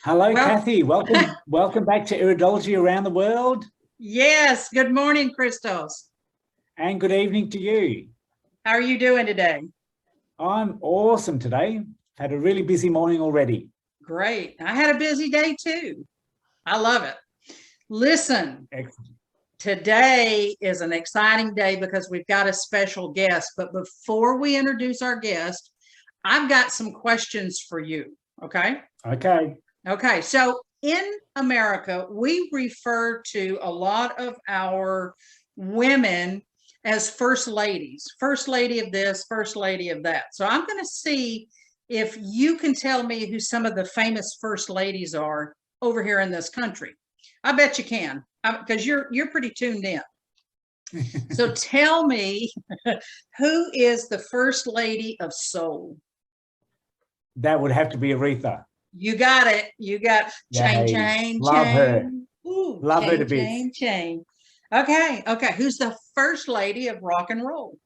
Hello, Well, Kathy. Welcome back to Iridology around the world, yes. Good morning, Christos. and good evening to you. How are you doing today? I'm awesome today. Had a really busy morning already. Great. I had a busy day too. I love it. Listen, Excellent. today is an exciting day because we've got a special guest. But before we introduce our guest, I've got some questions for you. Okay. Okay. Okay. So in America, we refer to a lot of our women as first ladies, first lady of this, first lady of that. So I'm going to see if you can tell me who some of the famous first ladies are over here in this country. I bet you can, because you're pretty tuned in. So tell me, who is the first lady of soul? That would have to be Aretha. You got it. You got chain, Yay. chain, Love her. chain. Ooh, Love her to chain, bits. chain, chain. Okay, okay. Who's the first lady of rock and roll?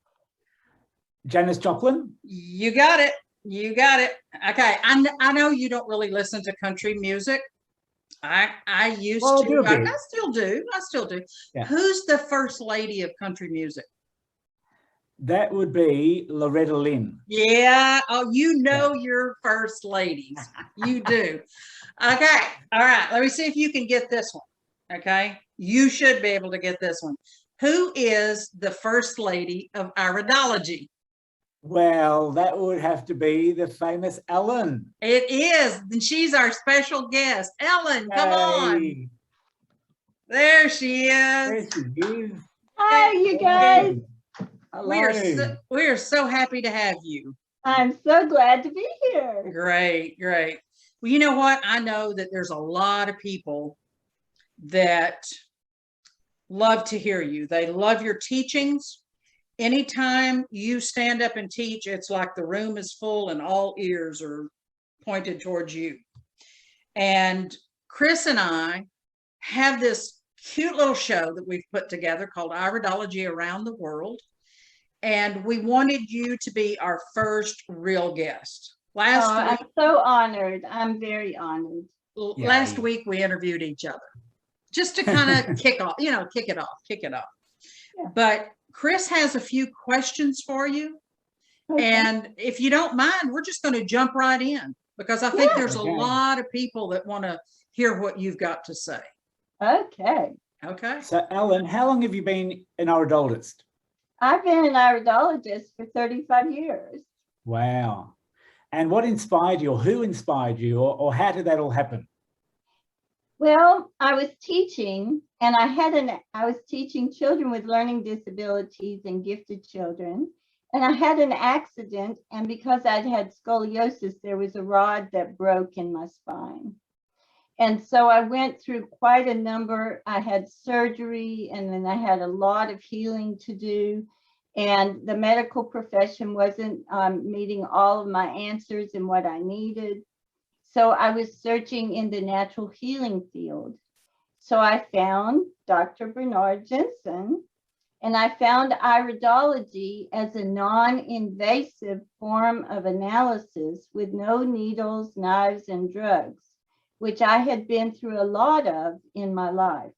Janis Joplin? You got it. You got it. Okay. I know you don't really listen to country music. I used Well, to. do a I bit. still do. I still do. Yeah. Who's the first lady of country music? That would be Loretta Lynn. Yeah. Oh, you know Yeah. your first ladies. You do. Okay. All right. Let me see if you can get this one. Okay. You should be able to get this one. Who is the first lady of Iridology? Well, that would have to be the famous Ellen. It is. And she's our special guest. Ellen, come on. Yay. There she There is. she is. Hi, you guys. Hello. We are so happy to have you. I'm so glad to be here. Great, great. Well, you know what? I know that there's a lot of people that love to hear you. They love your teachings. Anytime you stand up and teach, it's like the room is full and all ears are pointed towards you. And Chris and I have this cute little show that we've put together called Iridology Around the World. And we wanted you to be our first real guest. I'm so honored. I'm very honored. Last week we interviewed each other just to kind of kick it off. Yeah. But Chris has a few questions for you. Okay. And if you don't mind, we're just going to jump right in because I think there's a lot of people that want to hear what you've got to say. Okay. Okay. So, Ellen, how long have you been an iridologist? I've been an iridologist for 35 years. Wow. And what inspired you, or who inspired you, or how did that all happen? Well, I was teaching, and I was teaching children with learning disabilities and gifted children. And I had an accident, and because I'd had scoliosis, there was a rod that broke in my spine. And so I went through quite a number. I had surgery, and then I had a lot of healing to do. And the medical profession wasn't meeting all of my answers and what I needed. So I was searching in the natural healing field. So I found Dr. Bernard Jensen, and I found iridology as a non-invasive form of analysis with no needles, knives, and drugs, which I had been through a lot of in my life.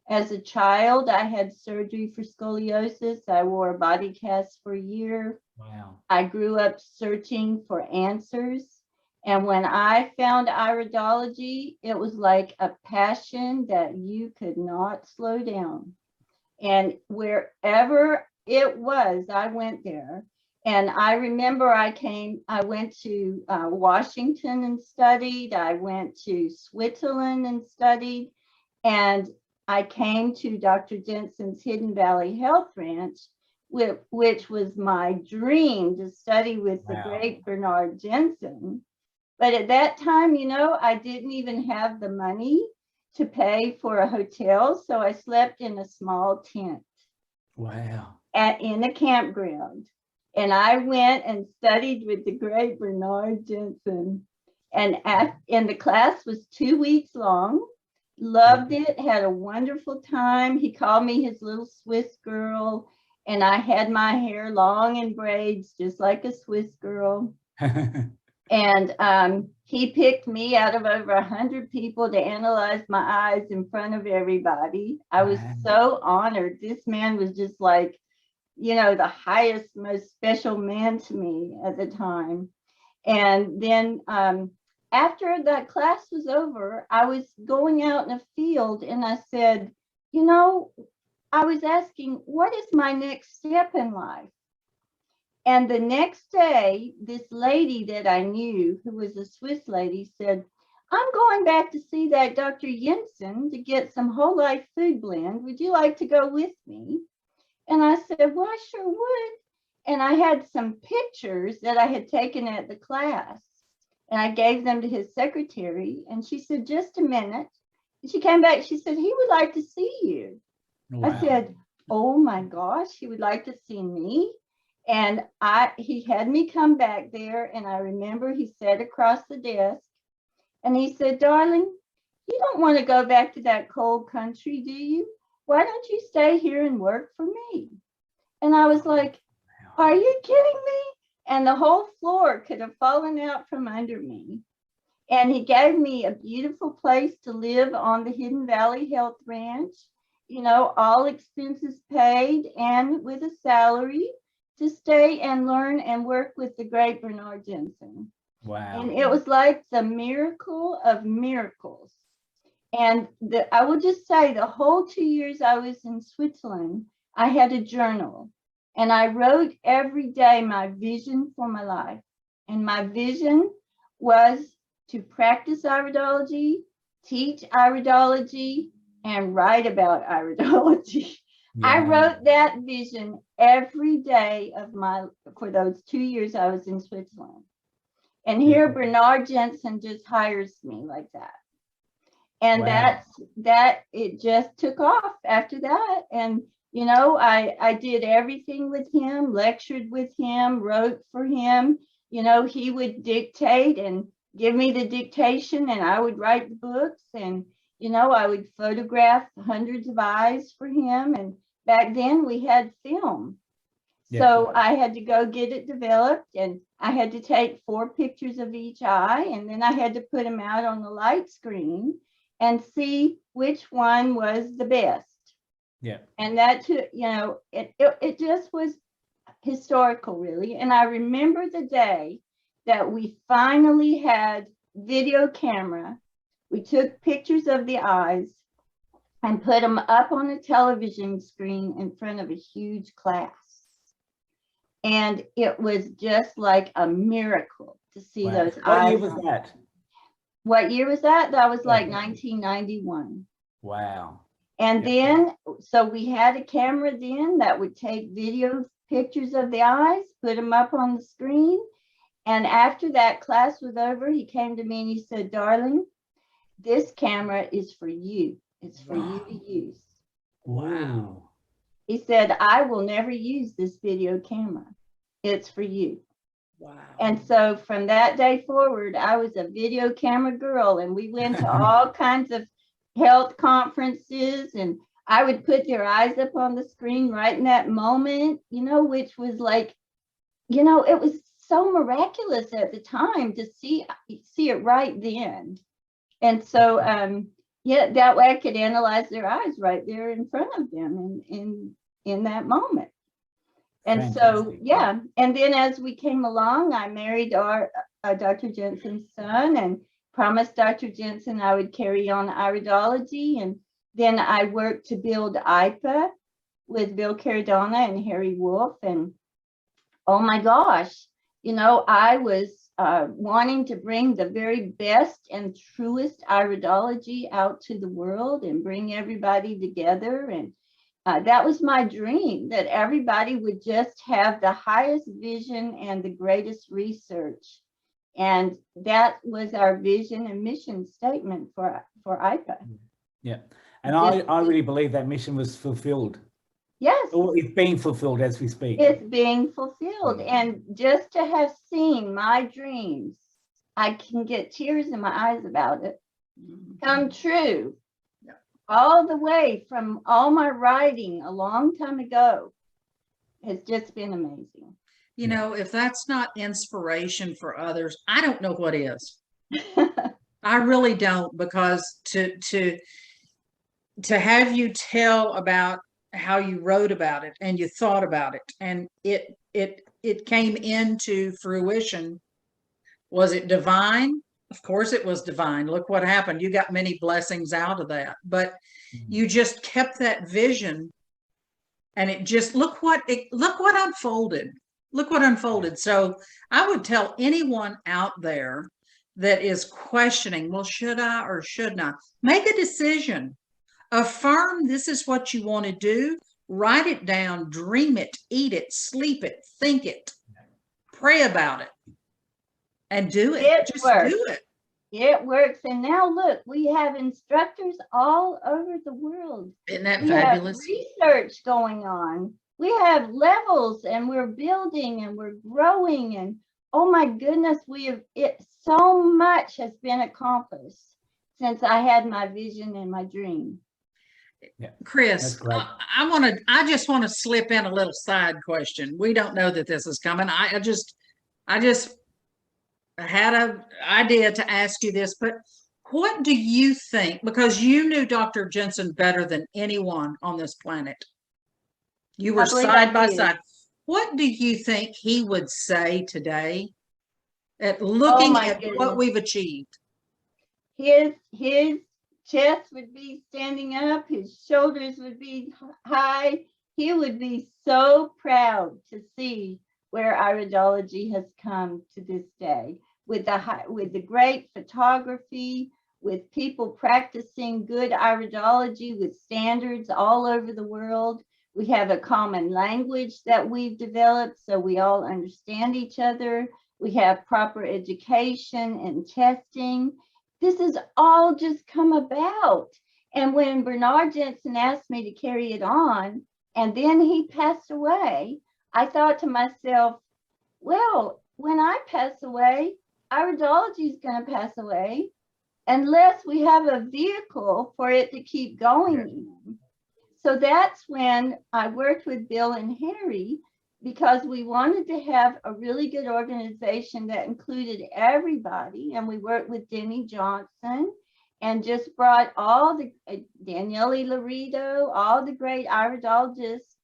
As a child, I had surgery for scoliosis. I wore a body cast for a year. Wow. I grew up searching for answers. And when I found iridology, it was like a passion that you could not slow down. And wherever it was, I went there. And I remember I went to Washington and studied. I went to Switzerland and studied. And I came to Dr. Jensen's Hidden Valley Health Ranch, which was my dream to study with the great Bernard Jensen. But at that time, I didn't even have the money to pay for a hotel. So I slept in a small tent. Wow. In a campground. And I went and studied with the great Bernard Jensen. And the class was 2 weeks long. Loved it, had a wonderful time. He called me his little Swiss girl. And I had my hair long in braids, just like a Swiss girl. And he picked me out of over 100 people to analyze my eyes in front of everybody. I was Wow. so honored. This man was just like, you know, the highest, most special man to me at the time. And then after that class was over, I was going out in a field and I said, you know, I was asking, what is my next step in life? And the next day, this lady that I knew, who was a Swiss lady, said, I'm going back to see that Dr. Jensen to get some whole life food blend. Would you like to go with me? And I said, well, I sure would. And I had some pictures that I had taken at the class. And I gave them to his secretary. And she said, just a minute. And she came back. She said, he would like to see you. Wow. I said, oh my gosh, he would like to see me. And he had me come back there. And I remember he sat across the desk and he said, darling, you don't want to go back to that cold country, do you? Why don't you stay here and work for me? And I was like, are you kidding me? And the whole floor could have fallen out from under me. And he gave me a beautiful place to live on the Hidden Valley Health Ranch, you know, all expenses paid and with a salary to stay and learn and work with the great Bernard Jensen. Wow. And it was like the miracle of miracles. And I will just say the whole 2 years I was in Switzerland, I had a journal and I wrote every day my vision for my life. And my vision was to practice iridology, teach iridology, and write about iridology. Yeah. I wrote that vision every day of for those 2 years I was in Switzerland. And here Bernard Jensen just hires me like that. And Wow. it just took off after that. And, you know, I did everything with him, lectured with him, wrote for him. You know, he would dictate and give me the dictation and I would write the books. And, you know, I would photograph hundreds of eyes for him. And back then we had film. Yeah. So I had to go get it developed and I had to take 4 pictures of each eye and then I had to put them out on the light screen and see which one was the best. Yeah. And that took, you know, it just was historical, really. And I remember the day that we finally had video camera. We took pictures of the eyes and put them up on a television screen in front of a huge class. And it was just like a miracle to see Wow. those What eyes. year was that? What year was that? That was like Yeah. 1991. Wow. And Yeah. then, so we had a camera then that would take video pictures of the eyes, put them up on the screen. And after that class was over, he came to me and he said, darling, this camera is for you. It's for you to use. Wow. He said, I will never use this video camera. It's for you. Wow. And so from that day forward, I was a video camera girl and we went to all kinds of health conferences and I would put their eyes up on the screen right in that moment, you know, which was like, you know, it was so miraculous at the time to see it right then. And so, yeah, that way I could analyze their eyes right there in front of them in that moment. And so, Fantastic. yeah. And then as we came along, I married Dr. Jensen's son and promised Dr. Jensen I would carry on iridology. And then I worked to build IPA with Bill Caradona and Harry Wolf. And oh my gosh, you know, I was wanting to bring the very best and truest iridology out to the world and bring everybody together. And that was my dream, that everybody would just have the highest vision and the greatest research. And that was our vision and mission statement for IPA. Yeah. And I really believe that mission was fulfilled. Yes. Or it's being fulfilled as we speak. It's being fulfilled. And just to have seen my dreams, I can get tears in my eyes about it, come true. Yeah. All the way from all my writing a long time ago has just been amazing. You know, if that's not inspiration for others, I don't know what is. I really don't, because to have you tell about how you wrote about it and you thought about it and it came into fruition. Was it divine? Of course it was divine. Look what happened. You got many blessings out of that, but you just kept that vision, and it just look what unfolded. Look what unfolded. So I would tell anyone out there that is questioning, well, should I or should not? Make a decision. Affirm this is what you want to do. Write it down, dream it, eat it, sleep it, think it, pray about it, and do it. Just do it. It works. And now look, we have instructors all over the world. Isn't that we fabulous? Have research going on. We have levels, and we're building and we're growing. And oh my goodness, so much has been accomplished since I had my vision and my dream. Yeah. Chris, I just want to slip in a little side question. We don't know that this is coming. I just had an idea to ask you this, but what do you think? Because you knew Dr. Jensen better than anyone on this planet. You were side by side. What do you think he would say today at looking at what we've achieved? His chest would be standing up, his shoulders would be high. He would be so proud to see where iridology has come to this day, with the great photography, with people practicing good iridology with standards all over the world. We have a common language that we've developed so we all understand each other. We have proper education and testing. This has all just come about. And when Bernard Jensen asked me to carry it on, and then he passed away, I thought to myself, well, when I pass away, iridology is going to pass away unless we have a vehicle for it to keep going in. So that's when I worked with Bill and Harry, because we wanted to have a really good organization that included everybody. And we worked with Denny Johnson and just brought all the Daniele Laredo, all the great iridologists,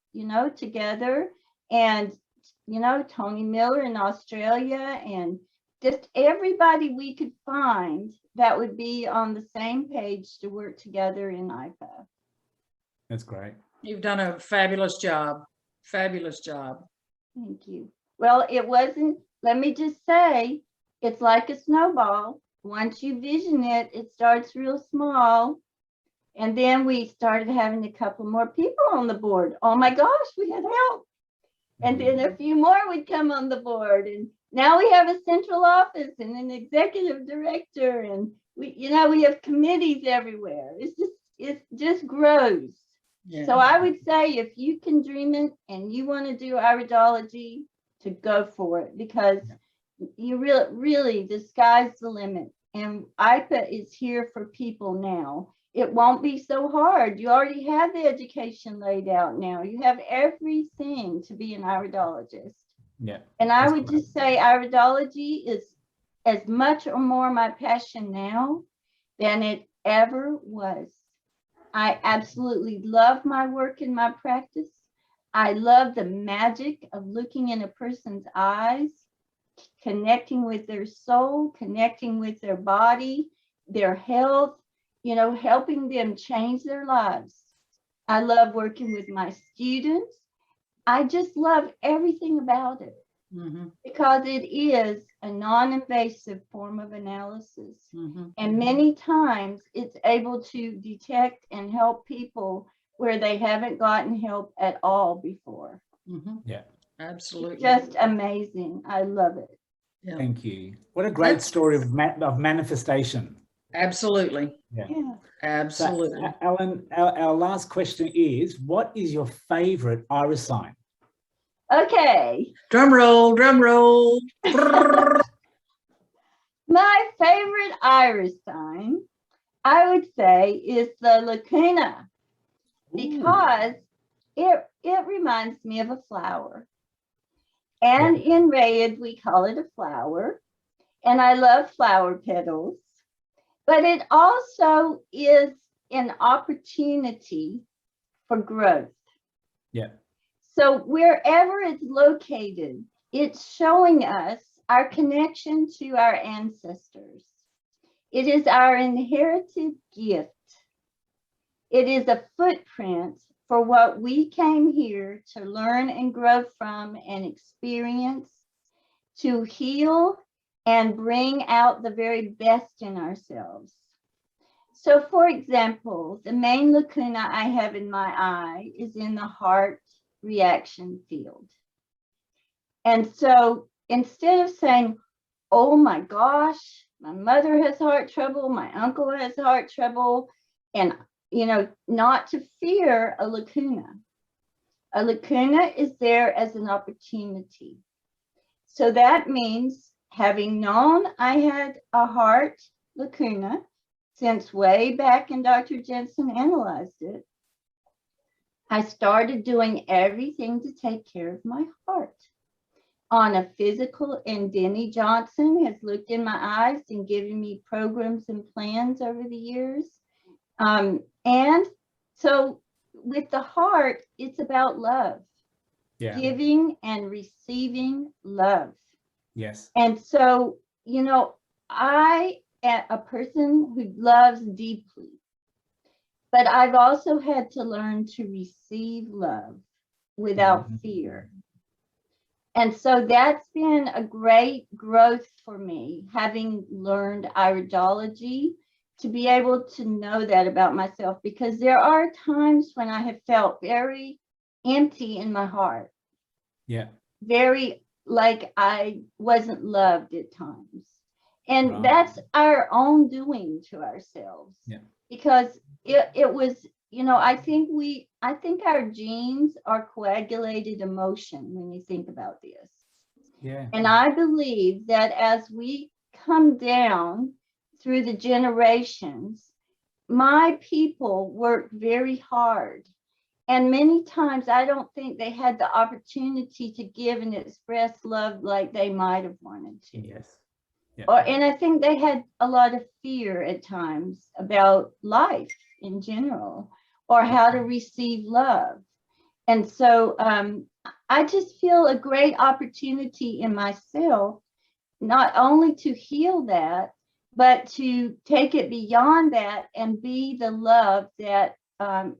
together, and, Tony Miller in Australia, and just everybody we could find that would be on the same page to work together in IPA. That's great. You've done a fabulous job. Fabulous job. Thank you. Well, it wasn't, let me just say, it's like a snowball. Once you vision it, it starts real small. And then we started having a couple more people on the board. Oh my gosh, we had help. And then a few more would come on the board. And now we have a central office and an executive director. And we have committees everywhere. It just grows. Yeah. So I would say, if you can dream it and you want to do iridology, to go for it, because you really, the sky's the limit. And IPA is here for people now. It won't be so hard. You already have the education laid out now. You have everything to be an iridologist. Yeah. And I would just say iridology is as much or more my passion now than it ever was. I absolutely love my work and my practice. I love the magic of looking in a person's eyes, connecting with their soul, connecting with their body, their health, helping them change their lives. I love working with my students. I just love everything about it. Because it is a non-invasive form of analysis. And many times it's able to detect and help people where they haven't gotten help at all before. Yeah, absolutely. Just amazing. I love it. Yeah. Thank you. What a great story of manifestation. Absolutely. Yeah. Absolutely. So, Ellen, our last question is, what is your favorite iris sign? Okay. Drum roll, drum roll. My favorite iris sign, I would say, is the lacuna, because it reminds me of a flower. And in Rayid, we call it a flower. and I love flower petals, but it also is an opportunity for growth. Yeah. So wherever it's located, it's showing us our connection to our ancestors. It is our inherited gift. It is a footprint for what we came here to learn and grow from and experience, to heal and bring out the very best in ourselves. So for example, the main lacuna I have in my eye is in the heart reaction field. And so instead of saying, oh my gosh, my mother has heart trouble, my uncle has heart trouble, and not to fear a lacuna. A lacuna is there as an opportunity. So that means, having known I had a heart lacuna since way back, and Dr. Jensen analyzed it, I started doing everything to take care of my heart. On a physical, and Denny Johnson has looked in my eyes and given me programs and plans over the years. And so with the heart, it's about love, giving and receiving love. Yes. And so, I am a person who loves deeply, but I've also had to learn to receive love without fear. And so that's been a great growth for me, having learned iridology, to be able to know that about myself, because there are times when I have felt very empty in my heart. Yeah. Very like I wasn't loved at times. And that's our own doing to ourselves. Yeah. Because it was, I think our genes are coagulated emotion when you think about this. Yeah. And I believe that as we come down through the generations, my people worked very hard. And many times I don't think they had the opportunity to give and express love like they might have wanted to. Yes. Yeah. And I think they had a lot of fear at times about life in general, or how to receive love. And so I just feel a great opportunity in myself, not only to heal that, but to take it beyond that and be the love that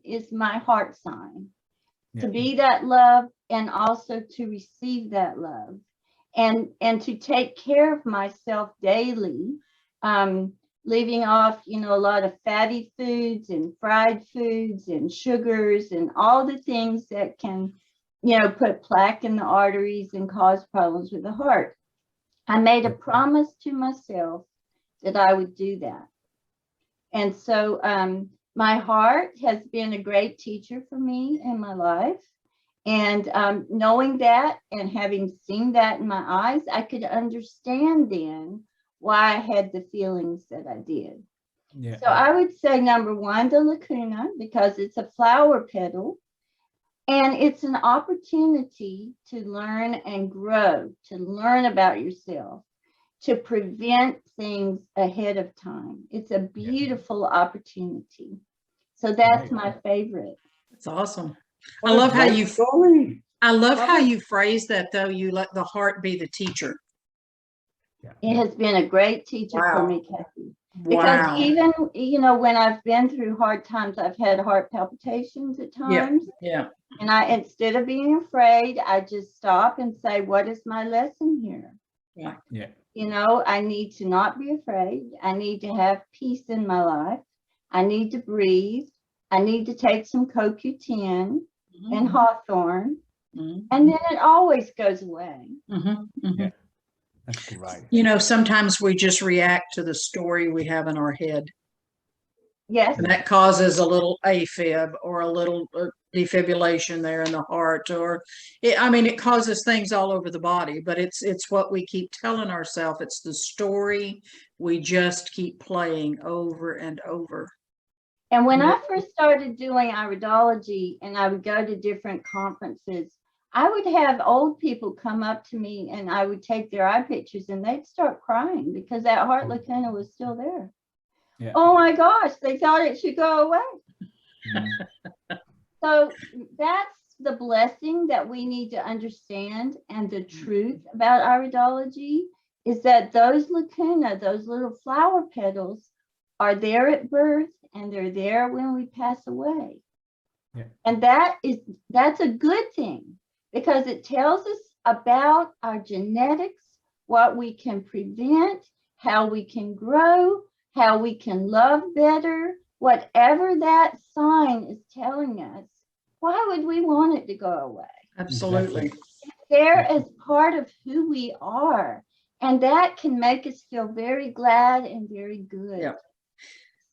is my heart sign. Yeah. To be that love, and also to receive that love, and to take care of myself daily, leaving off, a lot of fatty foods and fried foods and sugars and all the things that can, put plaque in the arteries and cause problems with the heart. I made a promise to myself that I would do that. And so my heart has been a great teacher for me in my life. And knowing that and having seen that in my eyes, I could understand then why I had the feelings that I did. Yeah. So I would say, number one, the lacuna, because it's a flower petal. And it's an opportunity to learn and grow, to learn about yourself, to prevent things ahead of time. It's a beautiful opportunity. So that's my favorite. It's awesome. What I a love how great you story. I love how you phrase that, though. You let the heart be the teacher. Yeah. It has been a great teacher for Wow. me, Kathy. Because even, when I've been through hard times, I've had heart palpitations at times. Yeah. And instead of being afraid, I just stop and say, what is my lesson here? Yeah. Yeah. I need to not be afraid. I need to have peace in my life. I need to breathe. I need to take some CoQ10 and Hawthorne. And then it always goes away. Yeah. That's great. Sometimes we just react to the story we have in our head. Yes. And that causes a little AFib or a little defibrillation there in the heart, or it causes things all over the body, but it's what we keep telling ourselves. It's the story we just keep playing over and over. And when I first started doing iridology and I would go to different conferences, I would have old people come up to me and I would take their eye pictures and they'd start crying because that heart lacuna was still there. Yeah. Oh my gosh, they thought it should go away. So that's the blessing that we need to understand. And the truth about iridology is that those lacuna, those little flower petals, are there at birth and they're there when we pass away. Yeah. And that's a good thing because it tells us about our genetics, what we can prevent, how we can grow, how we can love better, whatever that sign is telling us. Why would we want it to go away? Absolutely. Exactly. They're as part of who we are. And that can make us feel very glad and very good. Yeah.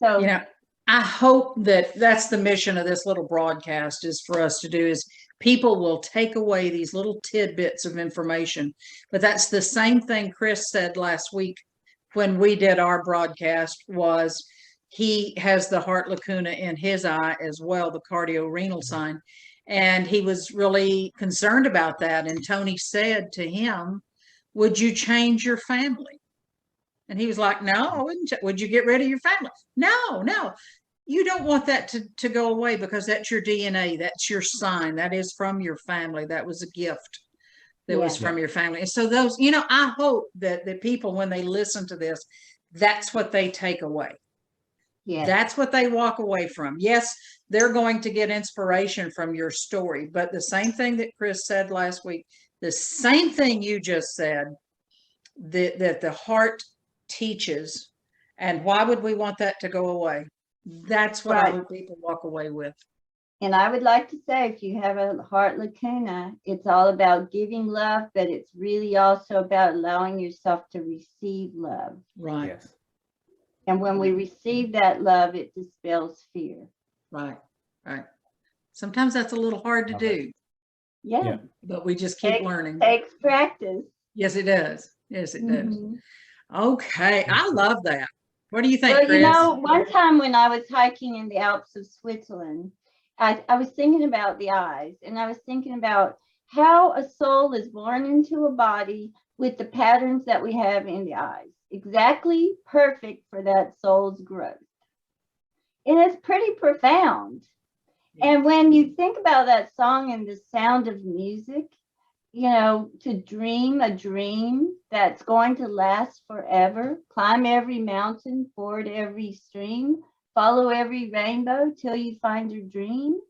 So, You know, I hope that that's the mission of this little broadcast is for us to do is people will take away these little tidbits of information. But that's the same thing Chris said last week when we did our broadcast was he has the heart lacuna in his eye as well, the cardiorenal sign. And he was really concerned about that. And Tony said to him, would you change your family? And he was like, no, I wouldn't. Would you get rid of your family? No, no. You don't want that to go away because that's your DNA. That's your sign. That is from your family. That was a gift that was from your family. And so those, you know, I hope that the people, when they listen to this, that's what they take away. yeah. That's what they walk away from. Yes, they're going to get inspiration from your story, but the same thing that Chris said last week, the same thing you just said, that the heart teaches, and why would we want that to go away? That's what I hope people walk away with. And I would like to say, if you have a heart lacuna, it's all about giving love, but it's really also about allowing yourself to receive love. Right. Yes. And when we receive that love, it dispels fear. Right. Right. Sometimes that's a little hard to do. Yeah. But we just keep learning. Takes practice. Yes, it does. Yes, it does. Mhm. Okay. I love that. What do you think, Well, Chris? you know, one time when I was hiking in the Alps of Switzerland, I was thinking about the eyes, and I was thinking about how a soul is born into a body with the patterns that we have in the eyes, exactly perfect for that soul's growth. And it's pretty profound. And when you think about that song and the sound of music, you know, to dream a dream that's going to last forever, climb every mountain, ford every stream, follow every rainbow till you find your dream.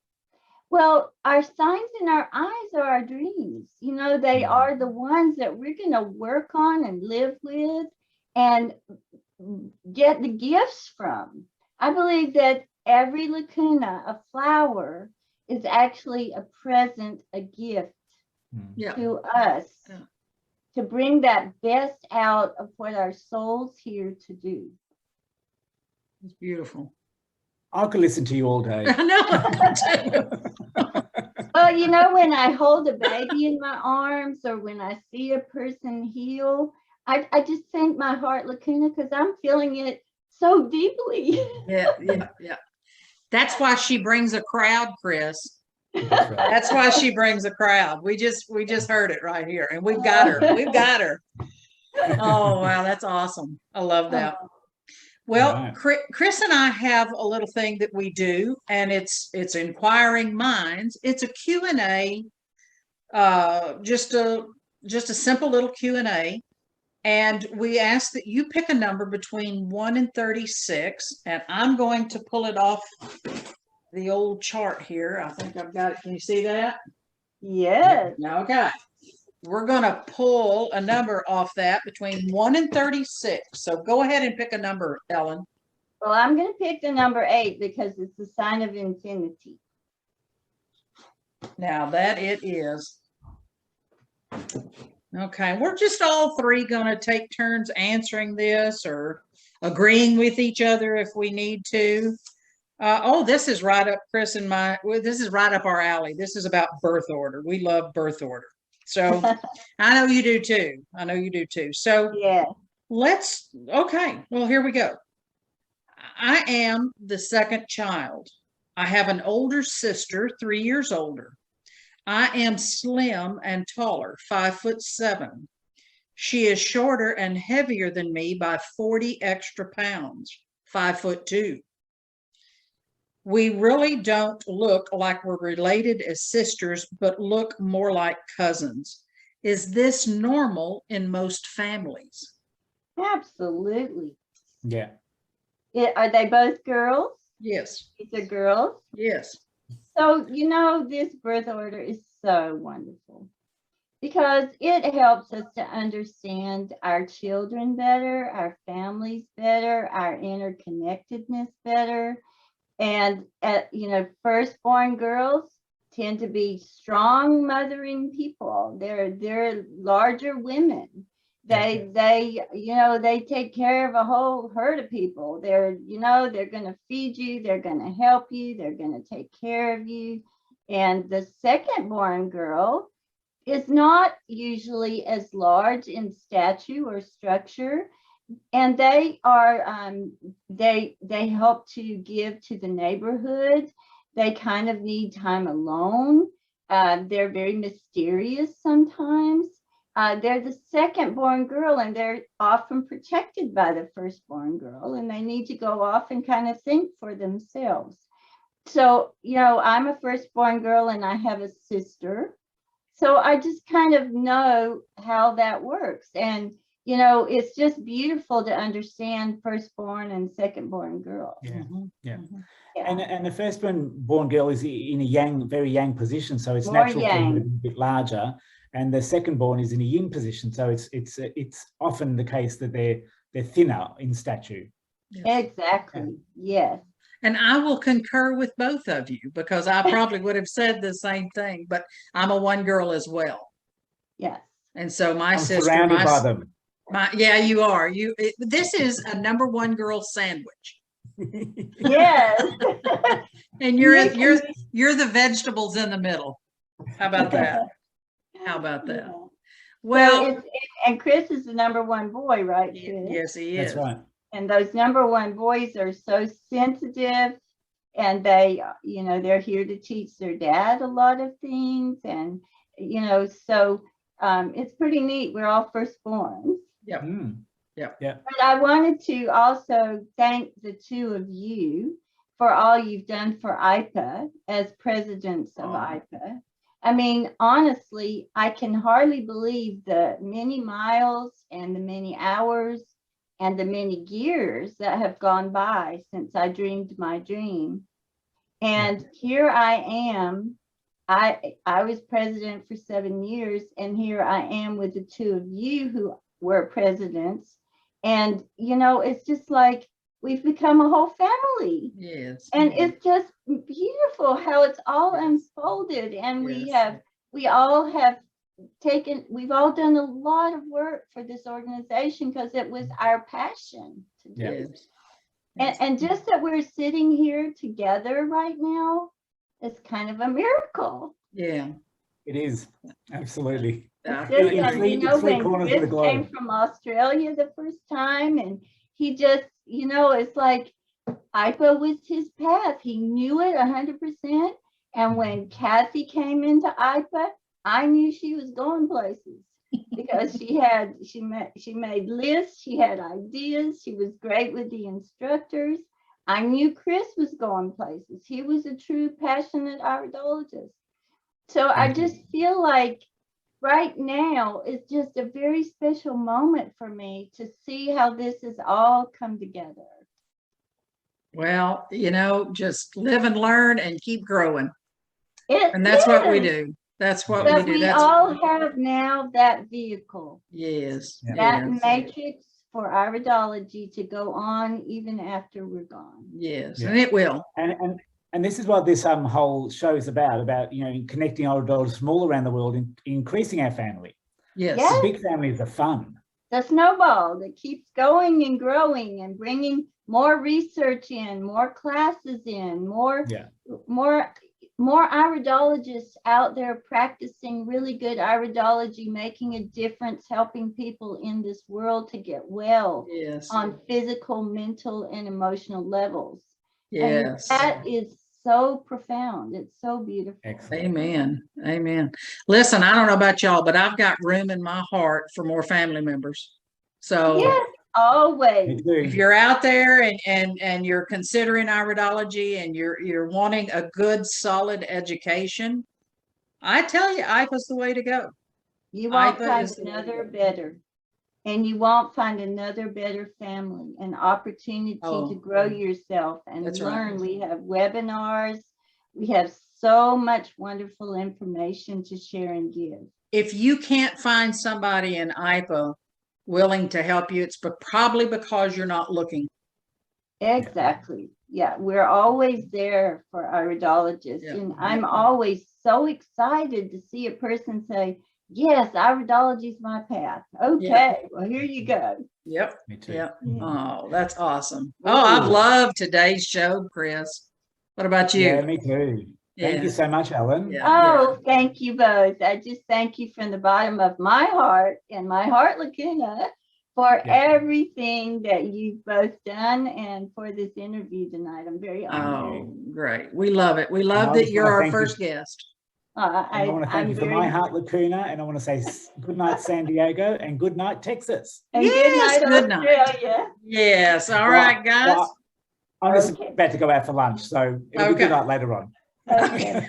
Well, our signs in our eyes are our dreams. You know, they are the ones that we're going to work on and live with and get the gifts from. I believe that every lacuna, a flower, is actually a present, a gift to us to bring that best out of what our soul's here to do. It's beautiful. I could listen to you all day. I know. Well, you know, when I hold a baby in my arms or when I see a person heal, I just thank my heart lacuna because I'm feeling it so deeply. Yeah. That's why she brings a crowd, Chris. That's right. That's why she brings a crowd. We just heard it right here, and we've got her. We've got her. Oh wow, that's awesome. I love that. Well, Chris and I have a little thing that we do, and it's inquiring minds. It's a Q&A, just a simple little Q&A, and we ask that you pick a number between 1 and 36, and I'm going to pull it off the old chart here. I think I've got it. Can you see that? Yes. Okay. We're going to pull a number off that between 1 and 36. So go ahead and pick a number, Ellen. Well, I'm going to pick the number 8 because it's the sign of infinity. Now that it is. Okay. We're just all three going to take turns answering this or agreeing with each other if we need to. This is right up Chris and this is right up our alley. This is about birth order. We love birth order. So I know you do too. I know you do too. So yeah. Okay, well, here we go. I am the second child. I have an older sister, 3 years older. I am slim and taller, 5'7". She is shorter and heavier than me by 40 extra pounds, 5'2". We really don't look like we're related as sisters, but look more like cousins. Is this normal in most families? Absolutely. Yeah. Are they both girls? Yes. These are girls. Yes. So, you know, this birth order is so wonderful because it helps us to understand our children better, our families better, our interconnectedness better. And, you know, firstborn girls tend to be strong mothering people. They're larger women. They you know, they take care of a whole herd of people. You know, they're going to feed you, they're going to help you, they're going to take care of you. And the second born girl is not usually as large in stature or structure, and they are they help to give to the neighborhood. They kind of need time alone. They're very mysterious sometimes. They're the second born girl, and they're often protected by the firstborn girl, and they need to go off and kind of think for themselves. So, you know, I'm a firstborn girl and I have a sister. So I just kind of know how that works. And, you know, it's just beautiful to understand firstborn and secondborn girls. Yeah. Yeah. Yeah. And the firstborn girl is in a very yang position, so it's More natural for her to yang. be a bit larger. And the secondborn is in a yin position, so it's often the case that they're thinner in stature. Yes. Exactly. Yes. And I will concur with both of you because I probably would have said the same thing, but I'm a one girl as well. Yes. And so my I'm sister, surrounded by them. yeah, you are. This is a number one girl sandwich. Yes. And you're the vegetables in the middle. How about that? How about that? Yeah. Well, So and Chris is the number one boy, right, Chris? yes, he is. That's right. And those number one boys are so sensitive, and they, you know, they're here to teach their dad a lot of things. And, you know, so it's pretty neat. We're all firstborns. Yep. Mm. Yep. Yeah. But I wanted to also thank the two of you for all you've done for IPA as presidents of IPA. I mean, honestly, I can hardly believe the many miles and the many hours and the many years that have gone by since I dreamed my dream. And here I am. I was president for 7 years, and here I am with the two of you who were presidents. And, you know, it's just like we've become a whole family. Yes. And it's just beautiful how it's all unfolded. And Yes. we've all done a lot of work for this organization because it was our passion to do. Yes. And just that we're sitting here together right now is kind of a miracle. Yeah. It is. Absolutely. I Just agree. like, you know, three when corners of the Chris came globe. from Australia the first time, and he just, you know, it's like IPA was his path. He knew it 100%. And when Kathy came into IPA, I knew she was going places because she made lists, she had ideas, she was great with the instructors. I knew Chris was going places. He was a true passionate iridologist. So I just feel like right now it's just a very special moment for me to see how this has all come together. Well, you know, just live and learn and keep growing. It And that's what we is. do. That's what But we do. we That's all have now that vehicle, yes. that Yes. matrix for iridology to go on even after we're gone. Yes. Yeah. And it will. And this is what this whole show is about, you know, connecting iridologists from all around the world and increasing our family. Yes. Yes. The big families are fun. The snowball that keeps going and growing and bringing more research in, more classes in, more iridologists out there practicing really good iridology, making a difference, helping people in this world to get well Yes. on physical, mental, and emotional levels. Yes. And that is so profound. It's so beautiful. Excellent. Amen. Amen. Listen, I don't know about y'all, but I've got room in my heart for more family members. So Yes, Me always. too. if you're out there and you're considering iridology and you're wanting a good, solid education, I tell you, IPA's the way to go. You won't IPA find is the way to another go. better. And you won't find another better family, an opportunity Oh, to grow yourself and that's right. learn. We have webinars. We have so much wonderful information to share and give. If you can't find somebody in IPA willing to help you, it's probably because you're not looking. Exactly. Yeah, we're always there for iridologists. Yeah. And I'm always so excited to see a person say, yes, iridology is my path. Okay, well, here you go. Yep. Me too. Yep. Yeah. Oh, that's awesome. Oh, I've Ooh. loved today's show, Chris. What about you? Yeah, me too. Thank you so much, Ellen. Yeah. Oh, thank you both. I just thank you from the bottom of my heart and my heart, Lacuna, for everything that you've both done and for this interview tonight. I'm very honored. Oh, great. We love it. We I love just that you're wanna our thank you. first guest. And I want to thank you for my heart, Lacuna, and I want to say good night, San Diego, and good night, Texas. And Yes, good good night, night. Australia. Yes. All right, guys. Well, I'm just Okay. about to go out for lunch, so it'll be Okay. good night later on. Okay.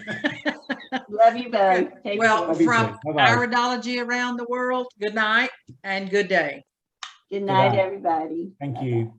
Love you both. Take Well, care. Love you from too. Bye-bye. iridology around the world, good night and good day. Good night, night. everybody. Thank you.